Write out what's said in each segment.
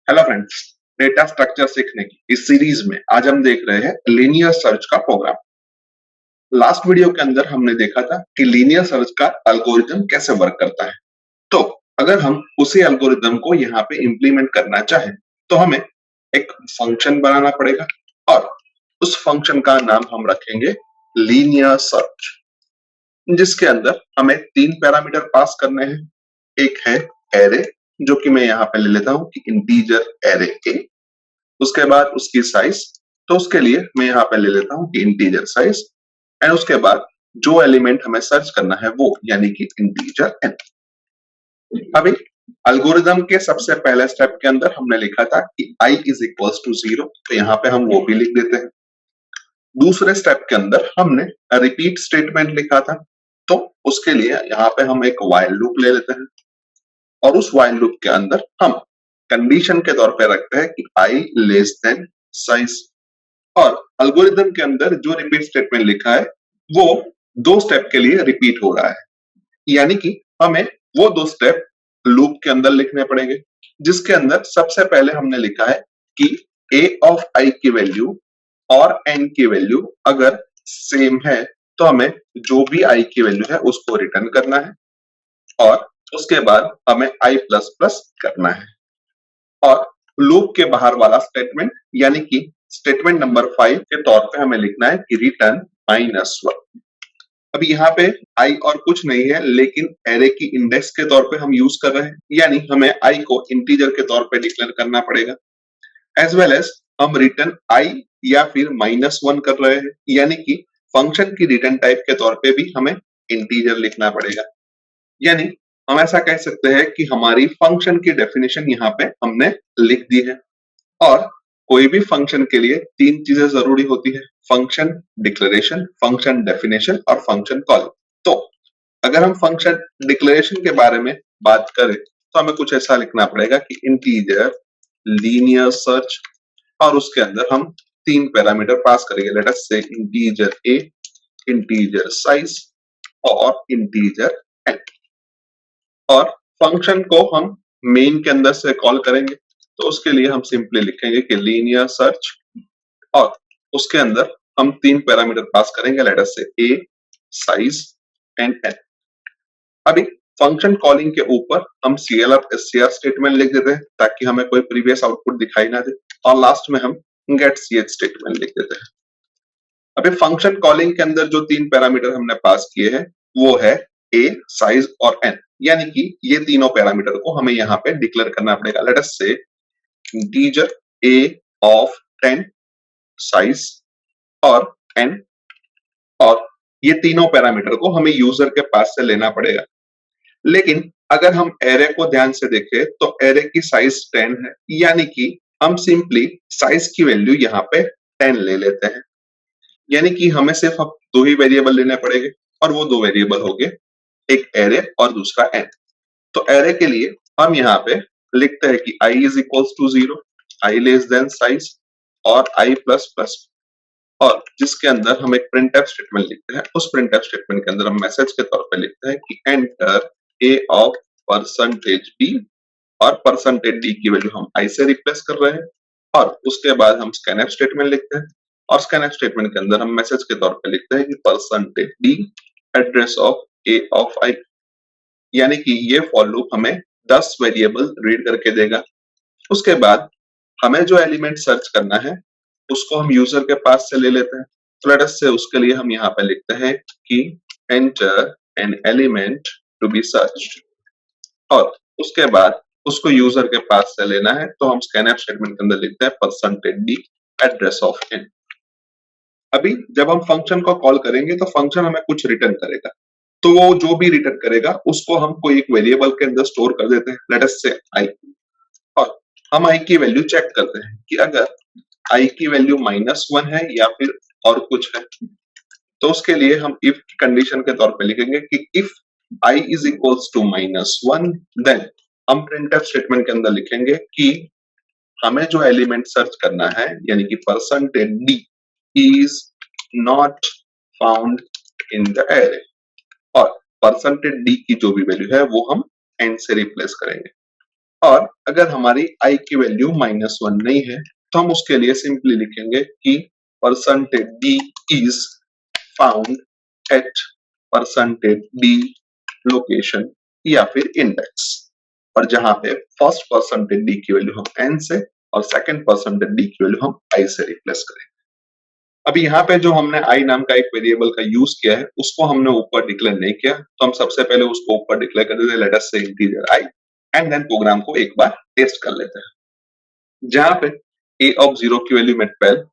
Hello friends, data structure सीखने की इस सीरीज में आज हम देख रहे हैं लीनियर सर्च का प्रोग्राम। लास्ट वीडियो के अंदर हमने देखा था कि लीनियर सर्च का एल्गोरिथम कैसे वर्क करता है। तो अगर हम उसी एल्गोरिथम को यहाँ पे इंप्लीमेंट करना चाहें तो हमें एक फंक्शन बनाना पड़ेगा और उस फंक्शन का नाम हम रखेंगे लीनियर सर्च, जिसके अंदर हमें तीन पैरामीटर पास करने हैं। एक है एरे, जो कि मैं यहाँ पे ले लेता हूँ कि इंटीजर एरे ए। उसके बाद उसकी साइज, तो उसके लिए मैं यहाँ पे ले लेता हूँ कि इंटीजर साइज। एंड उसके बाद जो एलिमेंट हमें सर्च करना है वो यानी कि इंटीजर एन। अभी एल्गोरिदम के सबसे पहले स्टेप के अंदर हमने लिखा था कि i इज इक्वल्स टू 0, तो यहाँ पे हम वो भी लिख देते हैं। दूसरे स्टेप के अंदर हमने रिपीट स्टेटमेंट लिखा था, तो उसके लिए यहाँ पे हम एक व्हाइल लूप ले लेते हैं और उस व्हाइल लूप के अंदर हम कंडीशन के तौर पे रखते हैं कि i लेस देन साइज। और एल्गोरिदम के अंदर जो रिपीट स्टेटमेंट लिखा है वो दो स्टेप के लिए रिपीट हो रहा है, यानी कि हमें वो दो स्टेप लूप के अंदर लिखने पड़ेंगे, जिसके अंदर सबसे पहले हमने लिखा है कि a ऑफ i की वैल्यू और n की वैल्यू अगर सेम है तो हमें जो भी i की वैल्यू है उसको रिटर्न करना है और उसके बाद हमें i प्लस प्लस करना है। और लूप के बाहर वाला स्टेटमेंट यानी कि स्टेटमेंट नंबर 5 के तौर पे हमें लिखना है कि रिटर्न -1। अभी यहाँ पे i और कुछ नहीं है, लेकिन एरे की इंडेक्स के तौर पे हम यूज कर रहे हैं, यानी हमें i को इंटीजर के तौर पे डिक्लेयर करना पड़ेगा। एज वेल एज हम रिटर्न i या फिर -1 कर रहे हैं, यानी कि फंक्शन की रिटर्न टाइप के तौर पे भी हमें इंटीजर लिखना पड़ेगा। यानी हम ऐसा कह सकते हैं कि हमारी फंक्शन की डेफिनेशन यहाँ पे हमने लिख दी है। और कोई भी फंक्शन के लिए तीन चीजें जरूरी होती है: फंक्शन डिक्लेरेशन, फंक्शन डेफिनेशन और फंक्शन कॉल। तो अगर हम फंक्शन डिक्लेरेशन के बारे में बात करें तो हमें कुछ ऐसा लिखना पड़ेगा कि इंटीजर लीनियर सर्च, और उसके अंदर हम तीन पैरामीटर पास करेंगे। Late us say integer a, integer size और इंटीजर एन। और फंक्शन को हम मेन के अंदर से कॉल करेंगे, तो उसके लिए हम सिंपली लिखेंगे कि लीनियर सर्च और उसके अंदर हम तीन पैरामीटर पास करेंगे। लेट अस से ए, साइज एंड एन। अभी फंक्शन कॉलिंग के ऊपर हम clf str स्टेटमेंट लिख देते हैं ताकि हमें कोई प्रीवियस आउटपुट दिखाई ना दे, और लास्ट में हम गेट ch स्टेटमेंट लिख देते हैं। अभी फंक्शन कॉलिंग के अंदर जो तीन पैरामीटर हमने पास किए हैं वो है a, साइज और n, यानी कि ये तीनों पैरामीटर को हमें यहाँ पे डिक्लेयर करना पड़ेगा। Late us say integer a of 10, size और n, और ये तीनों पैरामीटर को हमें यूजर के पास से लेना पड़ेगा। लेकिन अगर हम एरे को ध्यान से देखें तो एरे की साइज 10 है, यानी कि हम सिंपली साइज की वैल्यू यहाँ पे 10 ले लेते हैं, यानी कि हमें सिर्फ अब दो ही वेरिएबल लेने पड़ेंगे और वो दो वेरिएबल हो गए, एक एरे और दूसरा एन। तो एरे के लिए हम यहाँ पे लिखते हैं कि i is equals to 0, i less than size और i प्लस प्लस, और जिसके अंदर हम एक प्रिंटफ स्टेटमेंट लिखते हैं। उस प्रिंटफ स्टेटमेंट के अंदर हम मैसेज के तौर पे लिखते हैं कि enter a of percentage d, और परसेंटेज d की वैल्यू हम i से रिप्लेस कर रहे हैं। और उसके बाद हम स्कैनफ स्टेटमेंट लिखते हैं, और स्कैनफ स्टेटमेंट के अंदर हम मैसेज के तौर पे लिखते हैं कि percentage d address of a of i, यानी कि ये फॉर लूप हमें 10 वेरिएबल रीड करके देगा। उसके बाद हमें जो एलिमेंट सर्च करना है उसको हम यूजर के पास से ले लेते हैं। तो लेट अस से उसके लिए हम यहाँ पे लिखते हैं कि enter an element to be searched, और उसके बाद उसको यूजर के पास से लेना है, तो हम स्कैनफ स्टेटमेंट के अंदर लिखते हैं percentage D address of N. अभी जब हम फंक्शन को कॉल करेंगे तो फंक्शन हमें कुछ रिटर्न करेगा, तो वो जो भी रिटर्न करेगा उसको हम कोई एक वेरिएबल के अंदर स्टोर कर देते हैं। लेट अस से आई, और हम आई की वैल्यू चेक करते हैं कि अगर आई की वैल्यू -1 है या फिर और कुछ है, तो उसके लिए हम इफ की कंडीशन के तौर पे लिखेंगे कि if i is equals to -1, then हम प्रिंटफ स्टेटमेंट के अंदर लिखेंगे कि हमें जो एलिमेंट सर्च करना है यानी कि percentage d is not found in the array, और परसेंटेज d की जो भी वैल्यू है वो हम n से रिप्लेस करेंगे। और अगर हमारी i की वैल्यू -1 नहीं है तो हम उसके लिए सिंपली लिखेंगे कि percentage d is found at percentage d location या फिर इंडेक्स, और जहां पे फर्स्ट परसेंटेज d की वैल्यू हम n से और सेकंड परसेंटेज d की वैल्यू हम i से रिप्लेस करेंगे। अभी यहाँ पे जो हमने i नाम का एक वेरिएबल का यूज किया है उसको हमने ऊपर डिक्लेयर नहीं किया, तो हम सबसे पहले उसको ऊपर डिक्लेयर कर देते हैं, let us say integer i, and then program को एक बार टेस्ट कर लेते हैं। जहां पे a ऑफ 0 की वैल्यू में 12,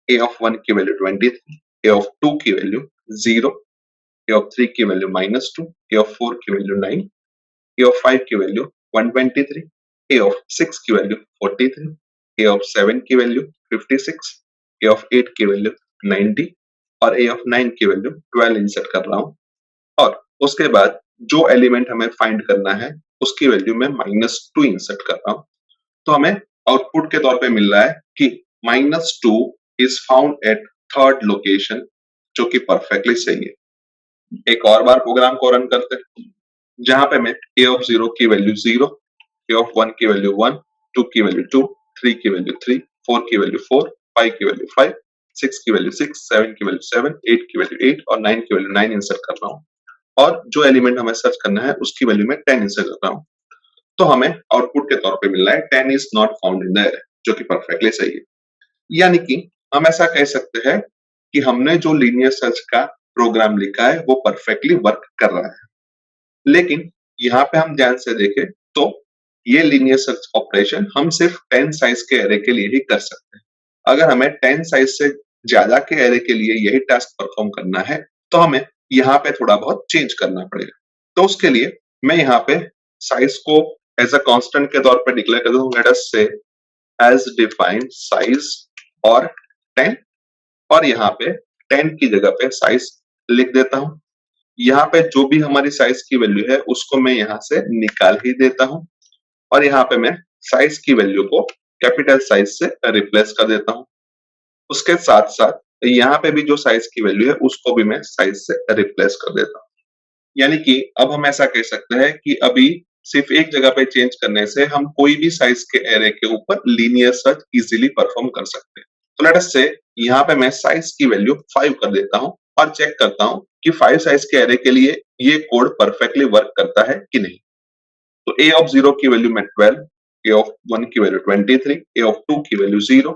a ऑफ 1 की वैल्यू 23, a ऑफ 2 की वैल्यू 0, a ऑफ 3 की वैल्यू -2, a ऑफ 4 की वैल्यू 9, a ऑफ 5 की वैल्यू 123, a ऑफ 6 की वैल्यू 43, a ऑफ 7 की वैल्यू 56, a ऑफ 8 की वैल्यू 90 और a ऑफ 9 की वैल्यू 12 इंसर्ट कर रहा हूं, और उसके बाद जो एलिमेंट हमें फाइंड करना है उसकी वैल्यू में -2 इंसर्ट कर रहा हूं। तो हमें आउटपुट के तौर पे मिल रहा है कि -2 is found at third location, जो कि परफेक्टली सही है। एक और बार प्रोग्राम को रन करते हैं, जहां पे मैं a ऑफ 0 की वैल्यू 0, a ऑफ 1 की वैल्यू 1, 2 की वैल्यू 2, 3 की वैल्यू 3, 4 की वैल्यू 4, 5 की वैल्यू 5, 6 की वैल्यू 6, 7 की वैल्यू 7, 8 की वैल्यू 8 और 9 की वैल्यू 9 इंसर्ट कर रहा हूं, और जो एलिमेंट हमें सर्च करना है उसकी वैल्यू में 10 इंसर्ट कर रहा हूं। तो हमें आउटपुट के तौर पे मिल रहा है 10 is not found in the array, जो कि परफेक्टली सही है। यानी कि हम ऐसा कह सकते हैं कि हमने जो लीनियर सर्च का प्रोग्राम लिखा है वो परफेक्टली वर्क कर रहा है। लेकिन यहाँ पे हम ध्यान से देखें तो ये लीनियर सर्च ऑपरेशन हम सिर्फ 10 साइज के एरे के लिए ही कर सकते हैं। अगर हमें 10 साइज से ज्यादा के एरे के लिए यही टास्क परफॉर्म करना है तो हमें यहाँ पे थोड़ा बहुत चेंज करना पड़ेगा। तो उसके लिए मैं यहाँ पे साइज को एज अ कांस्टेंट के तौर पे डिक्लेयर कर दूं, लेट अस से एज डिफाइंड साइज और 10, और यहाँ पे 10 की जगह पे साइज लिख देता हूं। यहाँ पे जो भी हमारी साइज की वैल्यू है उसको मैं यहाँ से निकाल ही देता हूं, और यहाँ पे मैं साइज की वैल्यू को कैपिटल साइज से रिप्लेस कर देता हूं। उसके साथ साथ यहाँ पे भी जो साइज की वैल्यू है उसको भी मैं साइज से रिप्लेस कर देता हूं। यानी कि अब हम ऐसा कह सकते हैं कि अभी सिर्फ एक जगह पे चेंज करने से हम कोई भी साइज के एरे के ऊपर लीनियर सर्च इजीली परफॉर्म कर सकते हैं। तो लेट अस से यहाँ पे मैं साइज की वैल्यू 5 कर देता हूं और चेक करता हूं कि 5 साइज के एरे के लिए ये कोड परफेक्टली वर्क करता है कि नहीं। तो a ऑफ 0 की वैल्यू में 12, a ऑफ 1 की वैल्यू 23, a ऑफ 2 की वैल्यू 0,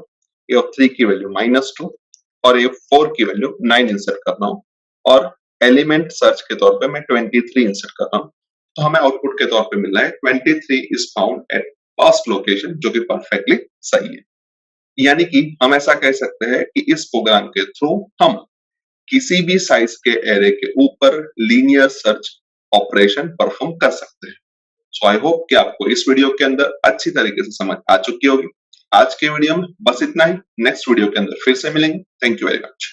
a ऑफ 3 की वैल्यू -2 और a ऑफ 4 की वैल्यू 9 इंसर्ट कर रहा हूं, और एलिमेंट सर्च के तौर पे मैं 23 इंसर्ट कर रहा हूं। तो हमें आउटपुट के तौर पे मिल रहा है 23 is found at first location, जो कि परफेक्टली सही है। यानी कि हम ऐसा कह सकते हैं कि इस प्रोग्राम के थ्रू हम किसी भी साइज के एरे के ऊपर लीनियर सर्च ऑपरेशन परफॉर्म कर सकते हैं। सो आई होप कि आपको इस वीडियो के अंदर अच्छी तरीके से समझ आ चुकी होगी। आज के वीडियो में बस इतना ही। नेक्स्ट वीडियो के अंदर फिर से मिलेंगे। Thank you very much.